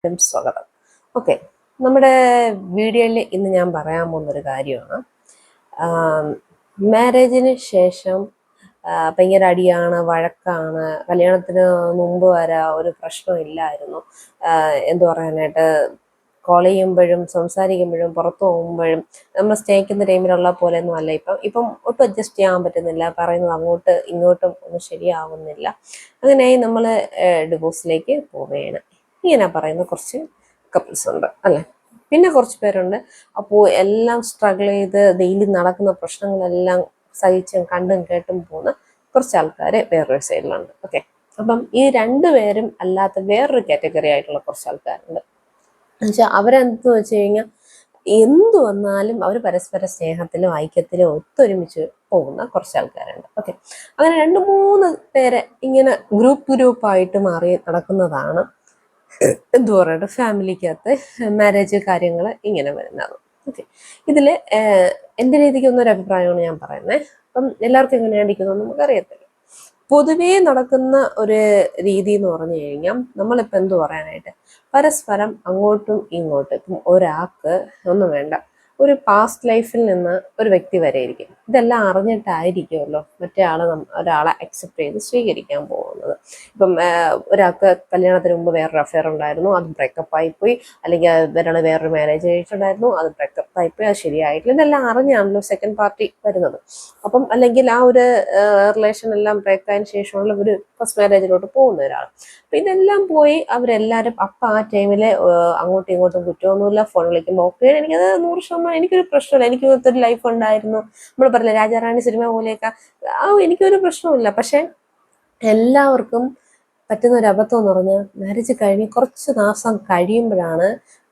സ്വാഗതം. ഓക്കെ, നമ്മുടെ വീഡിയോയിൽ ഇന്ന് ഞാൻ പറയാൻ പോകുന്നൊരു കാര്യമാണ്. മാരേജിന് ശേഷം ഭയങ്കര അടിയാണ്, വഴക്കാണ്. കല്യാണത്തിന് മുമ്പ് വരെ ഒരു പ്രശ്നമില്ലായിരുന്നു. എന്തു പറയാനായിട്ട്, കോൾ ചെയ്യുമ്പോഴും സംസാരിക്കുമ്പോഴും പുറത്തു പോകുമ്പോഴും നമ്മൾ സ്നേഹിക്കുന്ന ടൈമിലുള്ള പോലെയൊന്നും അല്ല ഇപ്പം ഒട്ടും അഡ്ജസ്റ്റ് ചെയ്യാൻ പറ്റുന്നില്ല. പറയുന്നത് അങ്ങോട്ട് ഇങ്ങോട്ടും ഒന്നും ശരിയാവുന്നില്ല. അങ്ങനെയായി നമ്മൾ ഡിവോഴ്സിലേക്ക് പോവുകയാണ്. ഇങ്ങനെ പറയുന്ന കുറച്ച് കപ്പിൾസ് ഉണ്ട് അല്ലേ. പിന്നെ കുറച്ച് പേരുണ്ട്, അപ്പോൾ എല്ലാം സ്ട്രഗിൾ ചെയ്ത് ഡെയിലി നടക്കുന്ന പ്രശ്നങ്ങളെല്ലാം സഹിച്ചും കണ്ടും കേട്ടും പോകുന്ന കുറച്ച് ആൾക്കാർ വേറൊരു സൈഡിലുണ്ട്. ഓക്കെ, അപ്പം ഈ രണ്ടുപേരും അല്ലാത്ത വേറൊരു കാറ്റഗറി ആയിട്ടുള്ള കുറച്ച് ആൾക്കാരുണ്ട്. എന്നുവെച്ചാൽ അവരെന്തെന്ന് വെച്ച് കഴിഞ്ഞാൽ എന്തു വന്നാലും അവർ പരസ്പര സ്നേഹത്തിലും ഐക്യത്തിലും ഒത്തൊരുമിച്ച് പോകുന്ന കുറച്ച് ആൾക്കാരുണ്ട്. ഓക്കെ, അങ്ങനെ 2-3 പേരെ ഇങ്ങനെ ഗ്രൂപ്പായിട്ട് മാറി നടക്കുന്നതാണ് എന്തു പറയട്ടെ ഫാമിലിക്കകത്ത് മാരേജ് കാര്യങ്ങൾ ഇങ്ങനെ വരുന്നത്. ഓക്കെ, ഇതിൽ എൻ്റെ രീതിക്ക് ഒന്നൊരു അഭിപ്രായമാണ് ഞാൻ പറയുന്നത്. അപ്പം എല്ലാവർക്കും എങ്ങനെയായിരിക്കുന്നു നമുക്കറിയത്തില്ല. പൊതുവേ നടക്കുന്ന ഒരു രീതി എന്ന് പറഞ്ഞു കഴിഞ്ഞാൽ നമ്മളിപ്പോൾ എന്തു പറയാനായിട്ട് പരസ്പരം അങ്ങോട്ടും ഇങ്ങോട്ടും ഇപ്പം ഒരാൾക്ക് ഒന്നും വേണ്ട, ഒരു പാസ്റ്റ് ലൈഫിൽ നിന്ന് ഒരു വ്യക്തി വരെ ഇരിക്കും. ഇതെല്ലാം അറിഞ്ഞിട്ടായിരിക്കുമല്ലോ മറ്റേ ഒരാളെ അക്സെപ്റ്റ് ചെയ്ത് സ്വീകരിക്കാൻ പോകുന്നത്. ഇപ്പം ഒരാൾക്ക് കല്യാണത്തിന് മുമ്പ് വേറൊരു അഫെയർ ഉണ്ടായിരുന്നു, അത് ബ്രേക്കപ്പ് ആയിപ്പോയി. അല്ലെങ്കിൽ ഒരാൾ വേറൊരു മാരേജ് കഴിച്ചിട്ടുണ്ടായിരുന്നു, അത് ബ്രേക്കപ്പ് ആയിപ്പോയി, അത് ശരിയായിട്ടില്ല. ഇതെല്ലാം അറിഞ്ഞാണല്ലോ സെക്കൻഡ് പാർട്ടി വരുന്നത്. അപ്പം അല്ലെങ്കിൽ ആ ഒരു റിലേഷൻ എല്ലാം ബ്രേക്ക് ആയതിനു ശേഷമുള്ള ഒരു ഫസ്റ്റ് മാരേജിലോട്ട് പോകുന്ന ഒരാൾ. അപ്പം ഇതെല്ലാം പോയി അവരെല്ലാവരും അപ്പം ആ ടൈമിൽ അങ്ങോട്ടും ഇങ്ങോട്ടും കുറ്റമൊന്നുമില്ല. ഫോൺ വിളിക്കുമ്പോൾ ഓക്കെ, എനിക്കത് 100% എനിക്കൊരു പ്രശ്നമില്ല, എനിക്ക് ഇങ്ങനത്തെ ഒരു ലൈഫ് ഉണ്ടായിരുന്നു. നമ്മൾ പറഞ്ഞില്ല രാജാറാണി സിനിമ പോലെയൊക്കെ, എനിക്കൊരു പ്രശ്നമില്ല. പക്ഷെ എല്ലാവർക്കും പറ്റുന്ന ഒരു അബദ്ധം എന്ന് പറഞ്ഞാൽ മാരേജ് കഴിഞ്ഞ് കുറച്ച് മാസം കഴിയുമ്പോഴാണ്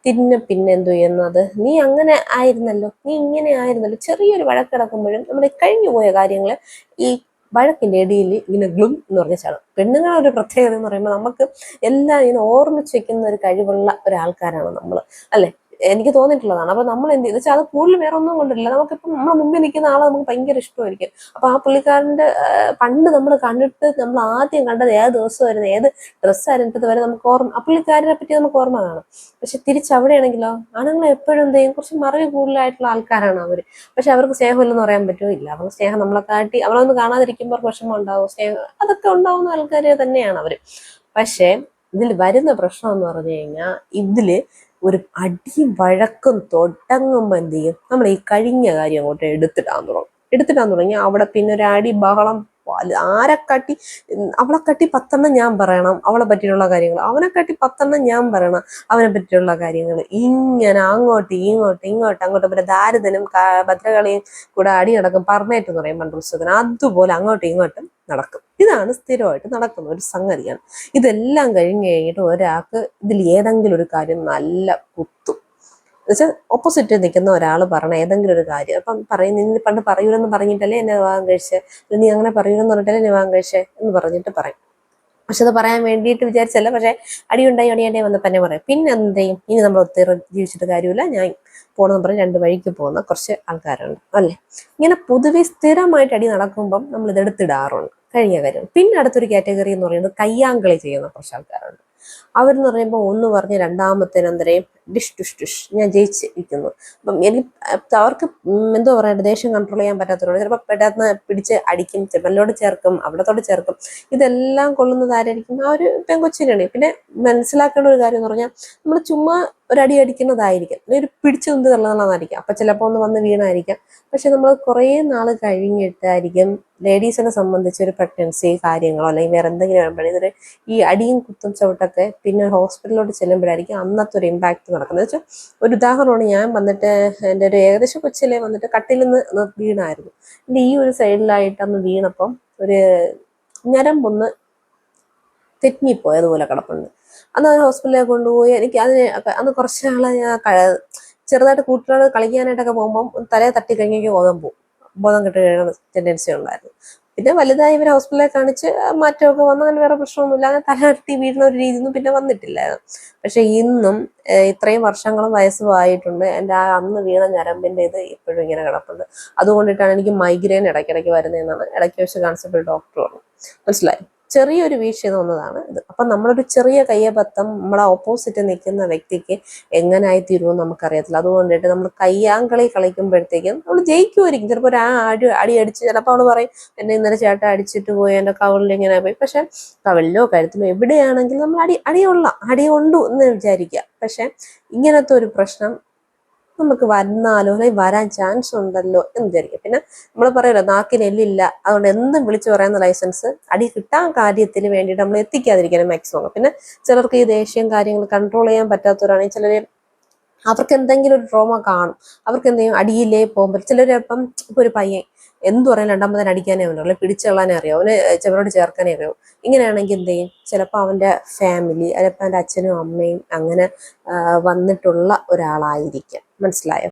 പിന്നെ എന്തു ചെയ്യുന്നത്, നീ അങ്ങനെ ആയിരുന്നല്ലോ, നീ ഇങ്ങനെ ആയിരുന്നല്ലോ. ചെറിയൊരു വഴക്കിടക്കുമ്പോഴും നമ്മുടെ കഴിഞ്ഞു പോയ കാര്യങ്ങൾ ഈ വഴക്കിന്റെ ഇടയിൽ ഇങ്ങനെ ഗ്ലും എന്ന് പറഞ്ഞ ചാടും. പെണ്ണുങ്ങളുടെ ഒരു പ്രത്യേകത എന്ന് പറയുമ്പോൾ നമുക്ക് എല്ലാം ഇങ്ങനെ ഓർമ്മിച്ച് വെക്കുന്ന ഒരു കഴിവുള്ള ഒരാൾക്കാരാണ് നമ്മൾ, അല്ലെ. എനിക്ക് തോന്നിയിട്ടുള്ളതാണ്. അപ്പൊ നമ്മൾ എന്ത് ചെയ്തു വെച്ചാൽ അത് കൂടുതൽ വേറെ ഒന്നും കൊണ്ടില്ല, നമുക്കിപ്പം നമ്മുടെ മുമ്പിൽ നിൽക്കുന്ന ആളെ നമുക്ക് ഭയങ്കര ഇഷ്ടമായിരിക്കും. അപ്പൊ ആ പുള്ളിക്കാരന്റെ പണ്ട് നമ്മൾ കണ്ടിട്ട് നമ്മൾ ആദ്യം കണ്ടത് ഏത് ദിവസമായിരുന്നു, ഏത് ഡ്രസ്സായിരുന്നത് വരെ നമുക്ക് ഓർമ്മ, ആ പുള്ളിക്കാരനെ പറ്റി നമുക്ക് ഓർമ്മ കാണും. പക്ഷെ തിരിച്ചവിടെയാണെങ്കിലോ ആണുങ്ങൾ എപ്പോഴും എന്ത് ചെയ്യും, കുറച്ച് മറവി കൂടുതലായിട്ടുള്ള ആൾക്കാരാണ് അവര്. പക്ഷെ അവർക്ക് സ്നേഹമില്ലെന്ന് പറയാൻ പറ്റുമോ? ഇല്ല, അവർക്ക് സ്നേഹം നമ്മളെ കാട്ടി അവളൊന്ന് കാണാതിരിക്കുമ്പോൾ വിഷമം ഉണ്ടാവും, സ്നേഹം അതൊക്കെ ഉണ്ടാവുന്ന ആൾക്കാര് തന്നെയാണ് അവര്. പക്ഷെ ഇതിൽ വരുന്ന പ്രശ്നം എന്ന് പറഞ്ഞു കഴിഞ്ഞാൽ ഇതില് ഒരു അടി വഴക്കും തുടങ്ങുമ്പോൾ എന്ത് ചെയ്യും, നമ്മൾ ഈ കഴിഞ്ഞ കാര്യം അങ്ങോട്ട് എടുത്തിട്ടാൻ തുടങ്ങി അവിടെ പിന്നെ ഒരു അടി ബഹളം. ആരെക്കാട്ടി അവളെ കാട്ടി 10 ഞാൻ പറയണം അവളെ പറ്റിയുള്ള കാര്യങ്ങൾ, അവനെ കാട്ടി 10 ഞാൻ പറയണം അവനെ പറ്റിയുള്ള കാര്യങ്ങൾ. ഇങ്ങനെ അങ്ങോട്ടും പിന്നെ ദാരിദ്ര്യം ഭദ്രകളിയും കൂടെ അടി നടക്കും. പറഞ്ഞേറ്റ് എന്ന് പറയും പണ്ടുത്സവത്തിന്, അതുപോലെ അങ്ങോട്ടും ഇങ്ങോട്ടും നടക്കും. ഇതാണ് സ്ഥിരമായിട്ട് നടക്കുന്ന ഒരു സംഗതിയാണ്. ഇതെല്ലാം കഴിഞ്ഞിട്ട് ഒരാൾക്ക് ഇതിൽ ഏതെങ്കിലും ഒരു കാര്യം നല്ല കുത്തും. എന്നുവെച്ചാൽ ഓപ്പോസിറ്റ് നിൽക്കുന്ന ഒരാൾ പറഞ്ഞ ഏതെങ്കിലും ഒരു കാര്യം അപ്പം പറയും, നീ പണ്ട് പറയൂലെന്ന് പറഞ്ഞിട്ടല്ലേ എന്നെ വിവാഹം കഴിച്ചേ, നീ അങ്ങനെ പറയൂലെന്ന് പറഞ്ഞിട്ടല്ലേ എന്നെ വിവാഹം കഴിച്ചേ എന്ന് പറഞ്ഞിട്ട് പറയും. പക്ഷെ അത് പറയാൻ വേണ്ടിയിട്ട് വിചാരിച്ചല്ല, പക്ഷെ അടിയുണ്ടായി വന്നപ്പോൾ തന്നെ പറയും. പിന്നെ എന്ത് ചെയ്യും, ഇനി നമ്മൾ ഒത്തിരി ജീവിച്ചിട്ട് കാര്യമില്ല, ഞാൻ പോകണമെന്ന് പറഞ്ഞ് 2 വഴിക്ക് പോകുന്ന കുറച്ച് ആൾക്കാരുണ്ട് അല്ലേ. ഇങ്ങനെ പൊതുവെ സ്ഥിരമായിട്ട് അടി നടക്കുമ്പം നമ്മൾ ഇതെടുത്തിടാറുണ്ട് കഴിഞ്ഞ കാര്യം. പിന്നെ അടുത്തൊരു കാറ്റഗറി എന്ന് പറയുന്നത് കയ്യാങ്കളി ചെയ്യുന്ന കുറച്ച് ആൾക്കാരുണ്ട്. അവരെന്ന് പറയുമ്പോൾ ഒന്ന് പറഞ്ഞ് രണ്ടാമത്തേനെന്തരയും ഡിഷ് ഞാൻ ജയിച്ചിരിക്കുന്നു. അപ്പം എനിക്ക് അവർക്ക് എന്തോ പറയണ്ട, ദേഷ്യം കൺട്രോൾ ചെയ്യാൻ പറ്റാത്തവരോട് ചിലപ്പോൾ പെട്ടെന്ന് പിടിച്ച് അടിക്കും, ചെമ്മലോട് ചേർക്കും, അവിടത്തോട് ചേർക്കും. ഇതെല്ലാം കൊള്ളുന്നത് ആരായിരിക്കും, ആ ഒരു പെങ്കൊച്ചിനാണ്. പിന്നെ മനസ്സിലാക്കേണ്ട ഒരു കാര്യം എന്ന് പറഞ്ഞാൽ നമ്മൾ ചുമ്മാ ഒരടി അടിക്കുന്നതായിരിക്കും, ഒരു പിടിച്ചു കൊണ്ട് തള്ളുന്നതായിരിക്കും. അപ്പം ചിലപ്പോൾ ഒന്ന് വന്ന് വീണായിരിക്കാം. പക്ഷെ നമ്മൾ കുറേ നാൾ കഴിഞ്ഞിട്ടായിരിക്കും ലേഡീസിനെ സംബന്ധിച്ച് ഒരു പ്രഗ്നൻസി കാര്യങ്ങളോ അല്ലെങ്കിൽ വേറെ എന്തെങ്കിലും വരുമ്പോഴേ ഇതൊരു ഈ അടിയും കുത്തും ചവിട്ടൊക്കെ പിന്നെ ഹോസ്പിറ്റലിലോട്ട് ചെല്ലുമ്പോഴായിരിക്കും അന്നത്തെ ഒരു ഇമ്പാക്ട് നടക്കുന്നത്. വെച്ചാൽ ഒരു ഉദാഹരണമാണ്, ഞാൻ വന്നിട്ട് എൻ്റെ ഒരു ഏകദേശം കൊച്ചിലെ വന്നിട്ട് കട്ടിൽ നിന്ന് വീണായിരുന്നു. എൻ്റെ ഈ ഒരു സൈഡിലായിട്ട് അന്ന് വീണപ്പം ഒരു ഞരമ്പൊന്ന് തെറ്റിപ്പോയി, അതുപോലെ കിടപ്പുണ്ട്. അന്ന് ഹോസ്പിറ്റലിലേക്ക് കൊണ്ടുപോയി. എനിക്ക് അതിന് അന്ന് കുറച്ച് നാളെ ഞാൻ ചെറുതായിട്ട് കൂട്ടുകാർ കളിക്കാനായിട്ടൊക്കെ പോകുമ്പം തലയെ തട്ടി കഴിഞ്ഞെങ്കിൽ ബോധം കെട്ട് കഴിയുന്ന ടെൻഡൻസി ഉണ്ടായിരുന്നു. പിന്നെ വലുതായി ഇവരെ ഹോസ്പിറ്റലിൽ കാണിച്ച് മാറ്റമൊക്കെ വന്നു, അങ്ങനെ വേറെ പ്രശ്നമൊന്നുമില്ല. അങ്ങനെ തലകെട്ടി വീഴുന്ന ഒരു രീതിയൊന്നും പിന്നെ വന്നിട്ടില്ലായിരുന്നു. പക്ഷെ ഇന്നും ഇത്രയും വർഷങ്ങളും വയസ്സും ആയിട്ടുണ്ട്, എൻ്റെ ആ അന്ന് വീണ ഞരമ്പിൻ്റെ ഇത് ഇപ്പോഴും ഇങ്ങനെ കിടപ്പുണ്ട്. അതുകൊണ്ടിട്ടാണ് എനിക്ക് മൈഗ്രെയിൻ ഇടയ്ക്കിടയ്ക്ക് വരുന്നതെന്നാണ് ഇടയ്ക്ക് വെച്ച് കാണിച്ചപ്പോൾ ഡോക്ടർ പറഞ്ഞു. മനസ്സിലായി. ചെറിയൊരു വീഴ്ച തോന്നുന്നതാണ് ഇത്. അപ്പം നമ്മളൊരു ചെറിയ കയ്യബദ്ധം നമ്മളെ ഓപ്പോസിറ്റ് നിൽക്കുന്ന വ്യക്തിക്ക് എങ്ങനായി തീരുമെന്ന് നമുക്കറിയത്തില്ല. അതുകൊണ്ടിട്ട് നമ്മൾ കയ്യാങ്കളി കളിക്കുമ്പോഴത്തേക്കും നമ്മൾ ജയിക്കുമായിരിക്കും. ചിലപ്പോൾ ഒരു അടി അടിച്ച് ചിലപ്പോൾ അവൾ പറയും എന്നെ ഇന്നലെ ചേട്ടൻ അടിച്ചിട്ട് പോയി, എൻ്റെ കവിളിൽ ഇങ്ങനെ പോയി. പക്ഷെ കവിളിലോ കഴുത്തിലോ എവിടെയാണെങ്കിലും നമ്മൾ അടി കൊണ്ടു എന്ന് വിചാരിക്കുക. പക്ഷെ ഇങ്ങനത്തെ ഒരു പ്രശ്നം നമുക്ക് വന്നാലോ അല്ലെങ്കിൽ വരാൻ ചാൻസ് ഉണ്ടല്ലോ എന്ന് വിചാരിക്കും. പിന്നെ നമ്മൾ പറയുമല്ലോ നാക്കിന് എല്ലില്ല, അതുകൊണ്ട് എന്തും വിളിച്ചു പറയുന്ന ലൈസൻസ് അടി കിട്ടാൻ കാര്യത്തിന് വേണ്ടിയിട്ട് നമ്മൾ എത്തിക്കാതിരിക്കണം മാക്സിമം. പിന്നെ ചിലർക്ക് ഈ ദേഷ്യം കാര്യങ്ങൾ കൺട്രോൾ ചെയ്യാൻ പറ്റാത്തവരാണെങ്കിൽ ചിലർ അവർക്ക് എന്തെങ്കിലും ഒരു ട്രോമ കാണും. അവർക്ക് എന്തെങ്കിലും അടിയിലേ പോകുമ്പോൾ ചിലർ ഇപ്പം ഇപ്പൊ ഒരു പയ്യൻ എന്തു പറയാൻ രണ്ടാമതിന് അടിക്കാനേ അവനോ അല്ലെ പിടിച്ചുകൊള്ളാനേ അറിയാം, അവന് ചെവരോട് ചേർക്കാനേ അറിയാം. ഇങ്ങനെയാണെങ്കിൽ എന്ത് ചെയ്യും, ചിലപ്പോൾ അവൻ്റെ ഫാമിലി ചിലപ്പോൾ അവൻ്റെ അച്ഛനും അമ്മയും അങ്ങനെ വന്നിട്ടുള്ള ഒരാളായിരിക്കാം. മനസ്സിലായോ?